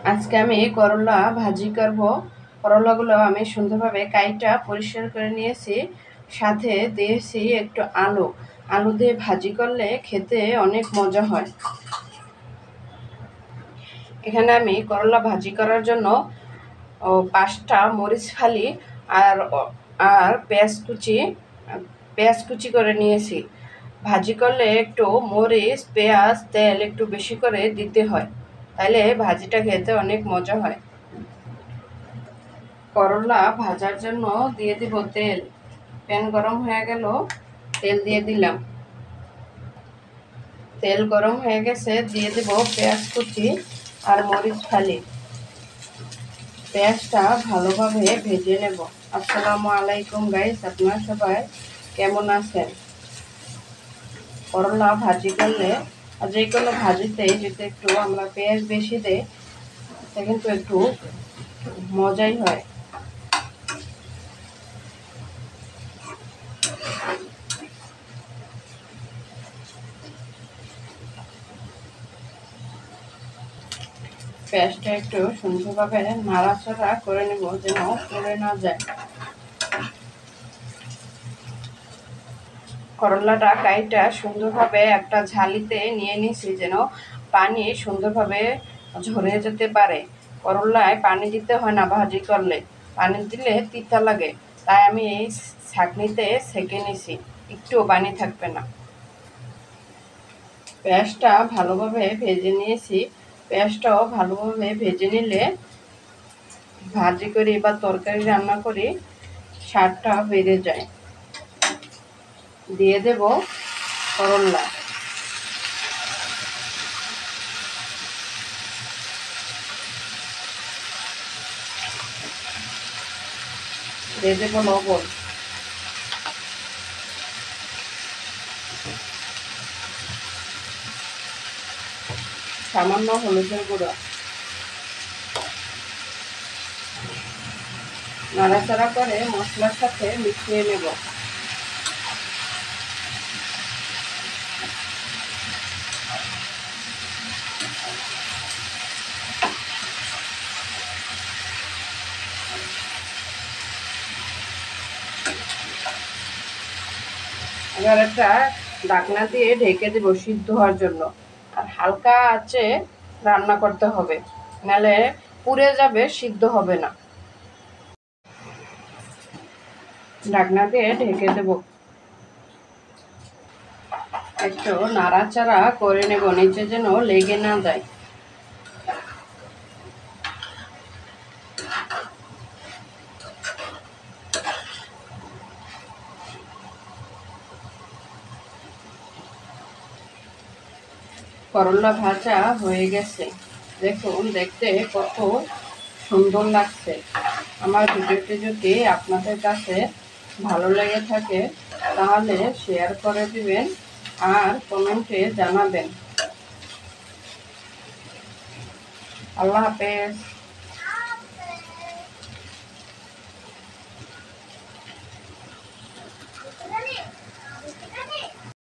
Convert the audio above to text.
আজকে আমি করলা ভাজি করব। করলাগুলো আমি সুন্দরভাবে কাইটা পরিষ্কার করে নিয়েছি, সাথে দিয়েছি একটু আলু। আলু দিয়ে ভাজি করলে খেতে অনেক মজা হয়। এখানে আমি করলা ভাজি করার জন্য 5টা মরিচ ফালি আর আর পেঁয়াজ কুচি করে নিয়েছি। ভাজি করলে একটু মরিচ, পেঁয়াজ, তেল একটু বেশি করে দিতে হয়, তাহলে ভাজিটা খেতে অনেক মজা হয়। করলা ভাজার জন্য দিয়ে দিব তেল। প্যান গরম হয়ে গেল, তেল দিয়ে দিলাম। তেল গরম হয়ে গেছে, দিয়ে দেব পেঁয়াজ কুচি আর মরিচ ফালি। পেঁয়াজটা ভালোভাবে ভেজে নেব। আসসালামু আলাইকুম গাইস, আপনারা সবাই কেমন আছেন? করলা ভাজি করলে আর যে কোনো ভাজিতে যদি একটু আমরা পেঁয়াজ বেশি দেই, তা কিন্তু একটু মজাই হয়। পেঁয়াজটা একটু সুন্দরভাবে নাড়াচাড়া করে নেব, যেন পুড়ে না যায়। করলাটা কাইটা সুন্দরভাবে একটা ঝালিতে নিয়ে নিছি, যেন পানি সুন্দরভাবে ঝরে যেতে পারে। করলায় পানি দিতে হয় না ভাজি করলে, পানি দিলে তিতা লাগে, তাই আমি এই ছাঁকনিতে ছেঁকে নিছি, একটুও পানি থাকবে না। পেঁয়াজটা ভালোভাবে ভেজে নিয়েছি। পেঁয়াজটাও ভালোভাবে ভেজে নিলে ভাজি করি বা তরকারি রান্না করি স্বাদটা বেড়ে যায়। দিয়ে দেব করলা, দিয়ে দেব লবণ, সামান্য হলুদের গুঁড়ো। নাড়াচাড়া করে মশলার সাথে মিশিয়ে নেব। এবার একটা ঢাকনা দিয়ে ঢেকে দেব সিদ্ধ হওয়ার জন্য। আর হালকা আঁচে রান্না করতে হবে, নাহলে পুড়ে যাবে, সিদ্ধ হবে না। ঢাকনা দিয়ে ঢেকে দেব, একটু নাড়াচাড়া করে নেব, নিচে যেন লেগে না যায়। করলা ভাজা হয়ে গেছে, দেখুন দেখতে কত সুন্দর লাগছে। আমার ভিডিওটি যদি আপনাদের কাছে ভালো লেগে থাকে তাহলে শেয়ার করে দিবেন আর কমেন্টে জানাবেন। আল্লাহ হাফেজ।